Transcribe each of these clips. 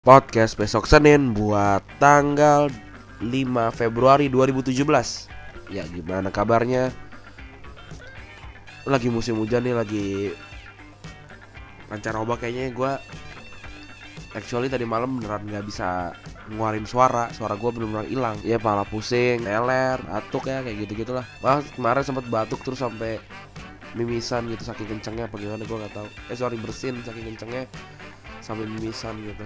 Podcast besok Senin buat tanggal 5 Februari 2017. Ya gimana kabarnya? Lagi musim hujan nih, lagi pancaroba kayaknya. Gue actually tadi malam beneran gak bisa ngeluarin suara gue bener-bener hilang. Ya kepala pusing, leler, batuk ya kayak gitu-gitulah. Kemarin sempat batuk terus sampai mimisan gitu saking kencengnya apa gimana gue nggak tahu. Bersin saking kencengnya sampai mimisan gitu.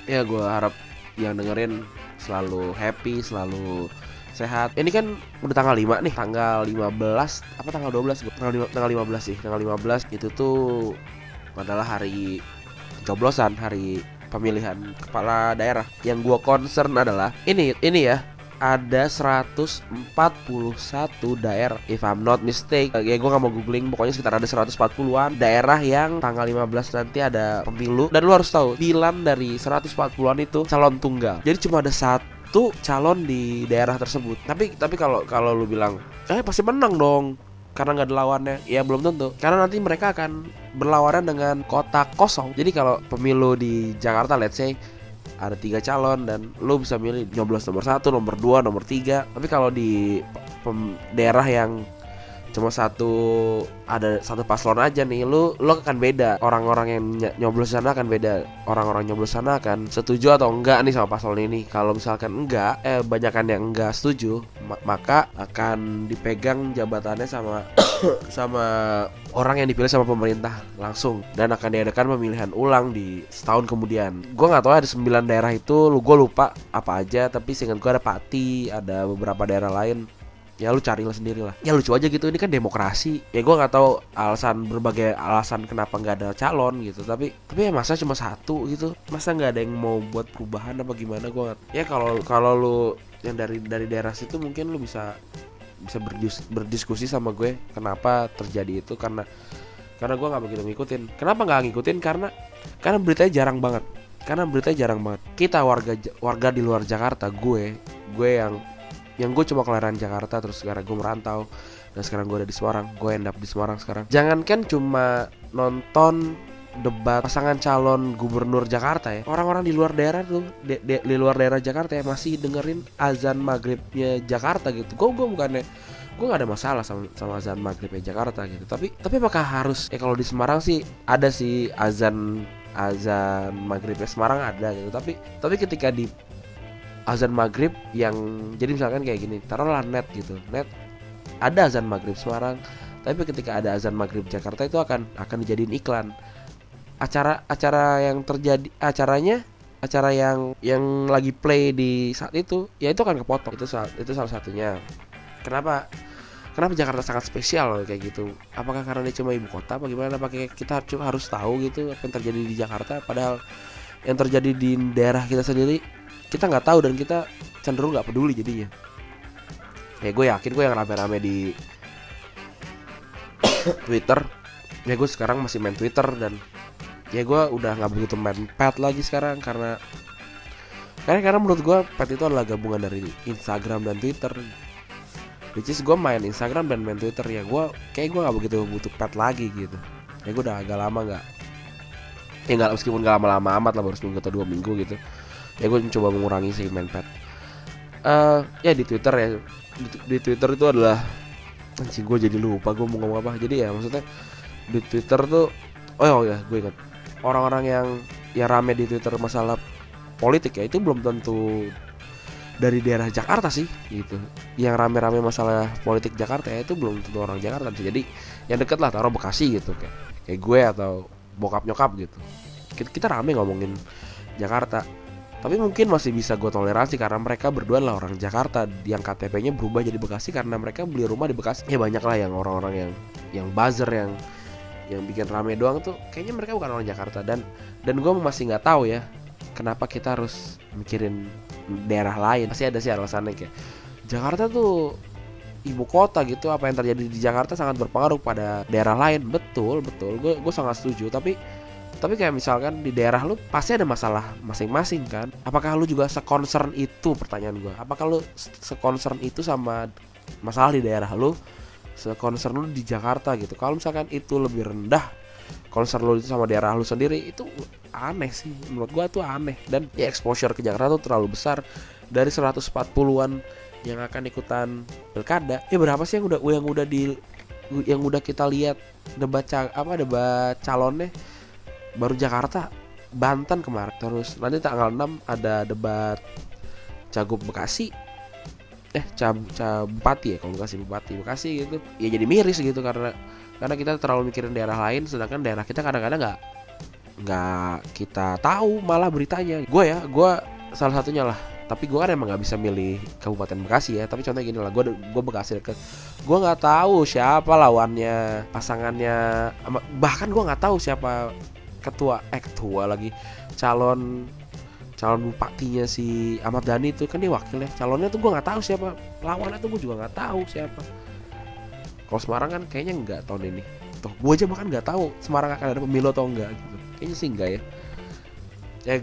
Ya gue harap yang dengerin selalu happy, selalu sehat. Ini kan udah tanggal 5 nih, tanggal 15 apa tanggal 12 gue. Tanggal 15 sih. Tanggal 15 itu tuh adalah hari coblosan, hari pemilihan kepala daerah. Yang gue concern adalah ini ya, ada 141 daerah if I'm not mistake. Ya gue gak mau googling, pokoknya sekitar ada 140-an daerah yang tanggal 15 nanti ada pemilu. Dan lu harus tahu, 9 dari 140-an itu calon tunggal. Jadi cuma ada satu calon di daerah tersebut. Tapi kalau lu bilang pasti menang dong karena nggak ada lawannya, ya belum tentu, karena nanti mereka akan berlawanan dengan kotak kosong. Jadi kalau pemilu di Jakarta, let's say ada 3 calon dan lu bisa milih nyoblos nomor 1, nomor 2, nomor 3. Tapi kalau di daerah yang cuma ada satu paslon aja nih, lu akan beda. Orang-orang yang nyoblos sana akan beda. Orang-orang nyoblos sana akan setuju atau enggak nih sama paslon ini. Kalau misalkan enggak, banyakan yang enggak setuju, maka akan dipegang jabatannya sama sama orang yang dipilih sama pemerintah langsung, dan akan diadakan pemilihan ulang di setahun kemudian. Gue nggak tahu ada 9 daerah itu, gue lupa apa aja, tapi seingat gue ada Pati, ada beberapa daerah lain. Ya lu carilah sendiri lah. Ya lucu aja gitu, ini kan demokrasi. Ya gue nggak tahu berbagai alasan kenapa nggak ada calon gitu. Tapi ya masa cuma satu gitu. Masa nggak ada yang mau buat perubahan apa gimana? Gue nggak. Ya kalau lu yang dari daerah situ mungkin lu bisa berdiskusi sama gue kenapa terjadi itu. Karena gue nggak begitu ngikutin. Kenapa nggak ngikutin? Karena beritanya jarang banget. Kita warga di luar Jakarta, gue yang gue cuma kelahiran Jakarta, terus sekarang gue merantau dan sekarang gue ada di Semarang. Gue end up di Semarang sekarang. Jangankan cuma nonton debat pasangan calon gubernur Jakarta ya, orang-orang di luar daerah tuh di luar daerah Jakarta ya masih dengerin azan maghribnya Jakarta gitu. Gue nggak ada masalah sama azan maghribnya Jakarta gitu. Tapi apakah harus kalau di Semarang sih ada sih azan maghribnya Semarang ada gitu. Tapi ketika di azan maghrib yang jadi misalkan kayak gini, taruhlah net ada azan maghrib Semarang, tapi ketika ada azan maghrib Jakarta itu akan dijadiin iklan. Acara yang terjadi, acara yang lagi play di saat itu, ya itu akan kepotong. Itu salah satunya. Kenapa Jakarta sangat spesial kayak gitu? Apakah karena dia cuma ibu kota apa gimana? Apakah kita harus tahu gitu apa yang terjadi di Jakarta, padahal yang terjadi di daerah kita sendiri kita nggak tahu dan kita cenderung nggak peduli jadinya. Ya gue yakin gue yang rame-rame di Twitter, ya gue sekarang masih main Twitter, dan ya gue udah nggak begitu main pet lagi sekarang karena menurut gue pet itu adalah gabungan dari Instagram dan Twitter. Which is gue main Instagram dan main Twitter, ya gue nggak begitu butuh pet lagi gitu. Ya gue udah agak lama nggak, meskipun nggak lama-lama amat lah, baru seminggu atau 2 minggu gitu. Ya gue mencoba mengurangi sih main pet. Ya di Twitter ya, di Twitter itu adalah gue jadi lupa gue mau ngomong apa. Jadi ya maksudnya di Twitter tuh, oh ya gue ingat, orang-orang yang rame di Twitter masalah politik ya itu belum tentu dari daerah Jakarta sih gitu. Yang rame-rame masalah politik Jakarta ya itu belum tentu orang Jakarta sih. Jadi yang deket lah, taruh Bekasi gitu, kayak gue atau bokap nyokap gitu. Kita rame ngomongin Jakarta. Tapi mungkin masih bisa gue toleransi karena mereka berdua lah orang Jakarta yang KTP-nya berubah jadi Bekasi karena mereka beli rumah di Bekasi. Ya banyak lah yang orang-orang yang buzzer yang bikin rame doang tuh kayaknya mereka bukan orang Jakarta. Dan gue masih nggak tahu ya kenapa kita harus mikirin daerah lain. Pasti ada sih alasannya, kayak Jakarta tuh ibu kota gitu, apa yang terjadi di Jakarta sangat berpengaruh pada daerah lain. Betul gue sangat setuju. Tapi kayak misalkan di daerah lu pasti ada masalah masing-masing kan. Apakah lu juga se-concern itu, pertanyaan gue. Apakah lu se-concern itu sama masalah di daerah lu, se-concern lu di Jakarta gitu. Kalau misalkan itu lebih rendah concern lu itu sama daerah lu sendiri, itu aneh sih menurut gua tuh aneh. Dan ya exposure ke Jakarta tuh terlalu besar. Dari 140-an yang akan ikutan pilkada, ya berapa sih yang udah kita lihat debat calonnya? Baru Jakarta, Banten kemarin. Terus nanti tanggal 6 ada debat Cagup Bekasi, Bupati ya, kalau Bupati Bekasi gitu. Ya jadi miris gitu karena kita terlalu mikirin daerah lain, sedangkan daerah kita kadang-kadang nggak kita tahu malah beritanya. Gue salah satunya lah. Tapi gue kan emang nggak bisa milih Kabupaten Bekasi ya. Tapi contohnya gini lah, gue Bekasi deket. Gue nggak tahu siapa lawannya, pasangannya, bahkan gue nggak tahu siapa ketua lagi calon bupatinya si Ahmad Dhani itu, kan dia wakilnya. Calonnya tuh gue nggak tahu siapa, lawannya tuh gue juga nggak tahu siapa. Kalau Semarang kan kayaknya nggak tahun ini. Tuh gue aja bahkan nggak tahu Semarang akan ada pemilu atau enggak gitu. Kayaknya sih enggak ya. Ya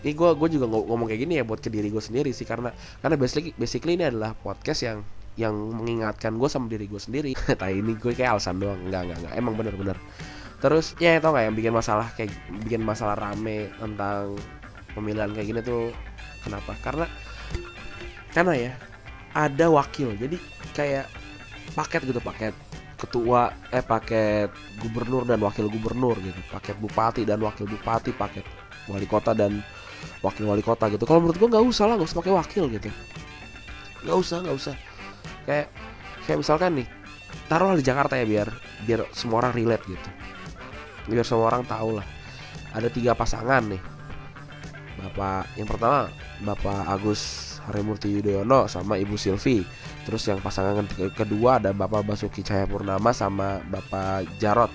ini gue juga ngomong kayak gini ya buat ke diri gue sendiri sih, karena basically ini adalah podcast yang mengingatkan gue sama diri gue sendiri. Tapi ini gue kayak alasan doang. Enggak, emang bener-bener. Terus ya tau gak yang bikin masalah rame tentang pemilihan kayak gini tuh kenapa? Karena ya ada wakil, jadi kayak paket ketua, paket gubernur dan wakil gubernur gitu, paket bupati dan wakil bupati, paket wali kota dan wakil wali kota gitu. Kalau menurut gue nggak usah pakai wakil gitu, nggak usah. Kayak misalkan nih, taruhlah di Jakarta ya, biar semua orang relate gitu, biar semua orang tahu lah. Ada 3 pasangan nih. Yang pertama Bapak Agus Harimurti Yudhoyono sama Ibu Silvi. Terus yang pasangan kedua ada Bapak Basuki Cahayapurnama sama Bapak Jarot.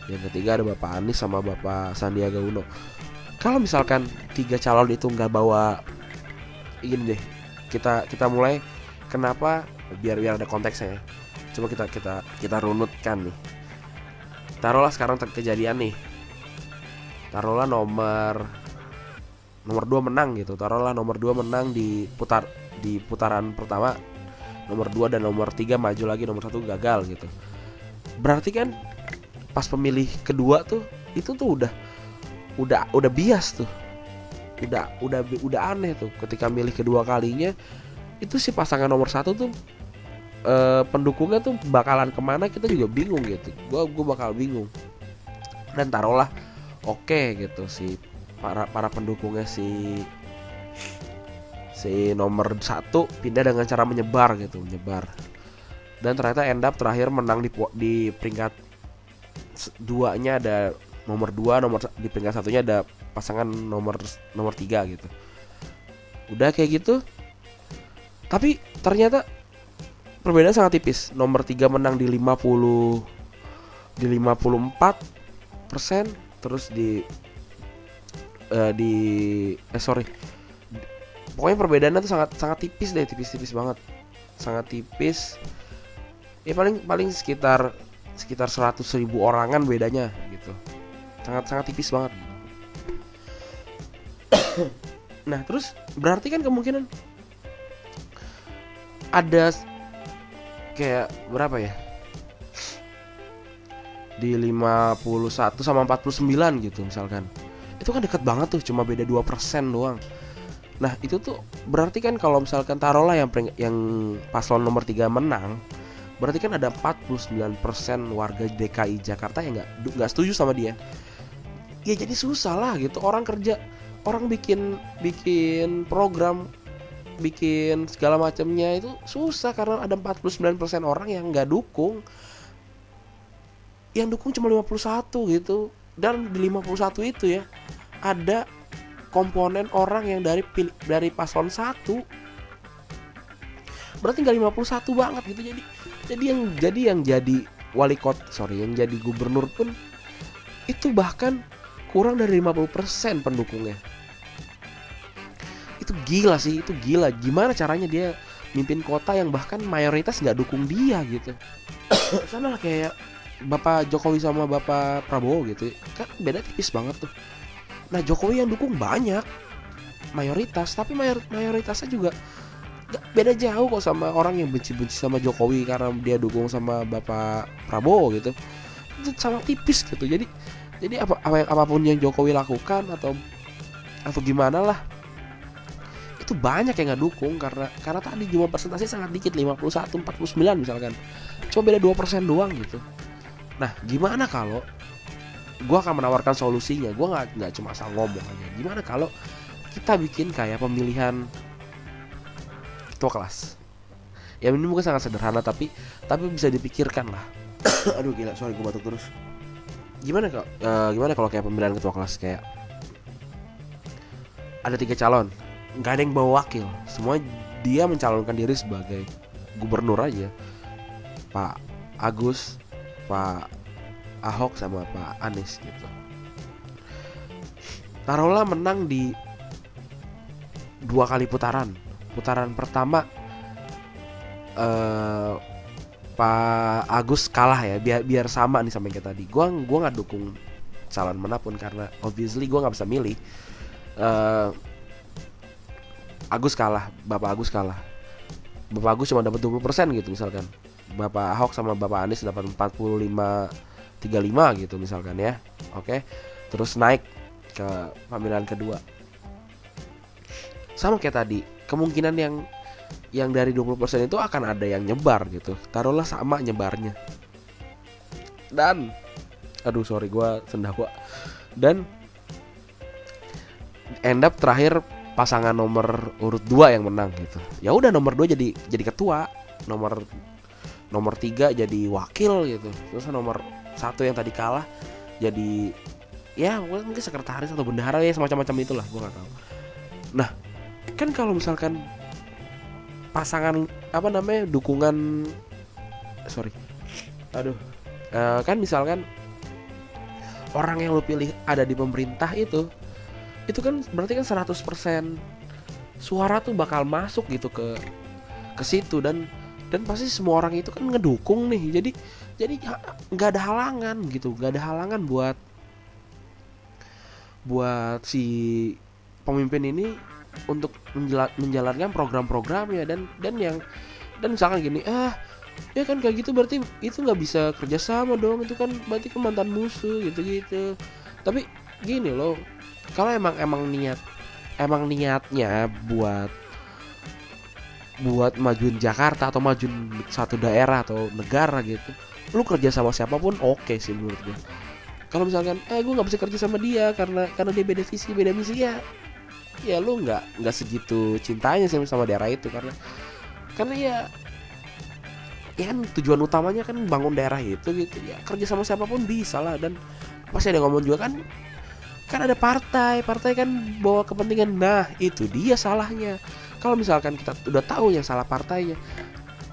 Yang ketiga ada Bapak Anies sama Bapak Sandiaga Uno. Kalau misalkan 3 calon itu nggak bawa, ini deh, kita mulai kenapa, biar ada konteksnya ya. Coba kita runutkan nih. Taruhlah sekarang kejadian nih. Taruhlah nomor 2 menang gitu. Taruhlah nomor 2 menang di putaran pertama. Nomor 2 dan nomor 3 maju lagi, nomor 1 gagal gitu. Berarti kan pas pemilih kedua tuh itu tuh udah bias tuh. Udah aneh tuh ketika milih kedua kalinya. Itu si pasangan nomor 1 tuh pendukungnya tuh bakalan kemana, kita juga bingung gitu. Gue bakal bingung. Dan taruhlah oke gitu si para pendukungnya si nomor 1 pindah dengan cara menyebar. Dan ternyata end up terakhir menang di peringkat 2-nya ada nomor 2, di peringkat 1-nya ada pasangan nomor 3 gitu. Udah kayak gitu. Tapi ternyata perbedaan sangat tipis. Nomor 3 menang di 54%, terus pokoknya perbedaannya tuh sangat tipis deh, tipis banget, sangat tipis. Ya paling sekitar 100.000 orangan bedanya gitu, sangat tipis banget. Nah terus berarti kan kemungkinan ada kayak berapa ya, di 51 sama 49 gitu misalkan. Itu kan dekat banget tuh, cuma beda 2% doang. Nah itu tuh berarti kan kalau misalkan taruhlah yang paslon nomor 3 menang, berarti kan ada 49% warga DKI Jakarta yang nggak setuju sama dia. Ya jadi susah lah gitu, orang bikin program, bikin segala macamnya itu susah karena ada 49% orang yang nggak dukung. Yang dukung cuma 51 gitu. Dan di 51 itu ya ada komponen orang yang dari paslon 1. Berarti nggak 51 banget gitu. Jadi yang jadi wali kota, yang jadi gubernur pun itu bahkan kurang dari 50% pendukungnya. Itu gila sih, itu gila. Gimana caranya dia mimpin kota yang bahkan mayoritas nggak dukung dia gitu. Sama lah kayak Bapak Jokowi sama Bapak Prabowo gitu, kan beda tipis banget tuh. Nah Jokowi yang dukung banyak, mayoritas, tapi mayoritasnya juga beda jauh kok sama orang yang benci sama Jokowi karena dia dukung sama Bapak Prabowo gitu. Itu sangat tipis gitu. Jadi Jadi apapun yang Jokowi lakukan atau gimana lah, itu banyak yang nggak dukung karena tadi jumlah persentase sangat dikit, 51-49 misalkan, cuma beda 2% doang gitu. Nah gimana kalau gue akan menawarkan solusinya, gue nggak cuma asal ngomong aja. Gimana kalau kita bikin kayak pemilihan ketua kelas? Ya ini mungkin sangat sederhana tapi bisa dipikirkan lah. Aduh gila, sorry gue batuk terus. Gimana kalau kayak pemilihan ketua kelas, kayak ada 3 calon, nggak ada yang bawa wakil, semua dia mencalonkan diri sebagai gubernur aja, Pak Agus, Pak Ahok sama Pak Anies gitu. Taruhlah menang di 2 kali putaran. Putaran pertama Pak Agus kalah ya, biar sama nih sama yang kayak tadi. Gua nggak dukung calon manapun karena obviously gue nggak bisa milih. Agus kalah, Bapak Agus kalah. Bapak Agus cuma dapat 20% gitu misalkan. Bapak Ahok sama Bapak Anies dapat 45-35 gitu misalkan ya. Oke. Terus naik ke pemilihan kedua. Sama kayak tadi, kemungkinan yang dari 20% itu akan ada yang nyebar gitu. Taruhlah sama nyebarnya. Dan aduh sorry gue sendawa. Dan end up terakhir pasangan nomor urut 2 yang menang gitu. Ya udah nomor 2 jadi ketua, nomor 3 jadi wakil gitu. Terus nomor 1 yang tadi kalah jadi ya mungkin sekretaris atau bendahara ya, semacam-macam itulah, gue nggak tahu. Nah kan kalau misalkan pasangan dukungan kan misalkan orang yang lo pilih ada di pemerintah itu kan berarti kan 100% suara tuh bakal masuk gitu ke situ, dan pasti semua orang itu kan ngedukung nih. Jadi nggak ada halangan gitu, nggak ada halangan buat si pemimpin ini untuk menjalankan program-programnya dan misalkan gini, ya kan kayak gitu berarti itu nggak bisa kerjasama dong, itu kan berarti mantan musuh gitu. Tapi gini loh, kalau emang niatnya buat majuin Jakarta atau majuin satu daerah atau negara gitu, lu kerja sama siapapun oke sih menurut gue. Kalau misalkan gue nggak bisa kerja sama dia karena dia beda visi beda misi, ya lu nggak segitu cintanya sih sama daerah itu, karena ya kan tujuan utamanya kan bangun daerah itu gitu ya. Kerja sama siapapun bisa lah, dan pasti ada ngomong juga kan ada partai kan bawa kepentingan. Nah itu dia salahnya. Kalau misalkan kita udah tahu yang salah partainya,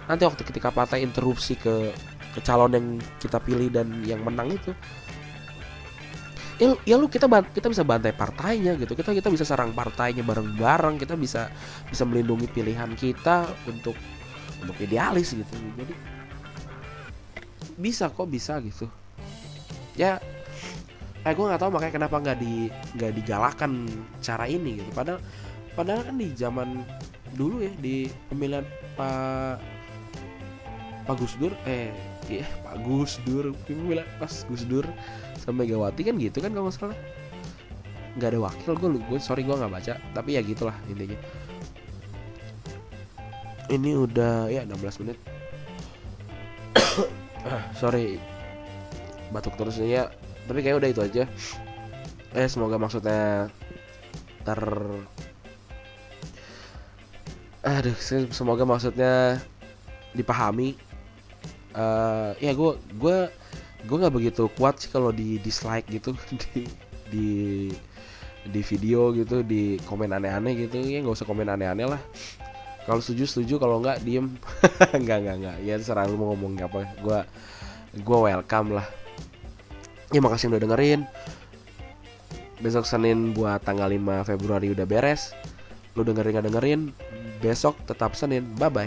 nanti waktu ketika partai interupsi ke calon yang kita pilih dan yang menang itu, kita bisa bantai partainya gitu. Kita bisa serang partainya bareng-bareng. Kita bisa melindungi pilihan kita untuk idealis gitu. Jadi bisa gitu ya. Gue nggak tahu makanya kenapa nggak digalakan cara ini gitu. Padahal kan di zaman dulu ya, di pemilihan Pak Gus Dur pemilihan pas Gus Dur sama Megawati kan gitu kan, kalau nggak salah nggak ada wakil. Gue sorry gue nggak baca, tapi ya gitulah intinya. Ini udah ya 16 menit. Sorry batuk terus ya, tapi kayak udah itu aja. Semoga maksudnya semoga maksudnya dipahami. Ya gue nggak begitu kuat sih kalau di dislike gitu di video gitu, di komen aneh-aneh gitu ya. Nggak usah komen aneh-aneh lah. Kalau setuju, kalau nggak diem. Nggak ya terserah lu mau ngomong apa. Gue welcome lah ya. Makasih udah dengerin. Besok Senin buat tanggal 5 Februari udah beres. Lu dengerin besok tetap Senin. Bye bye.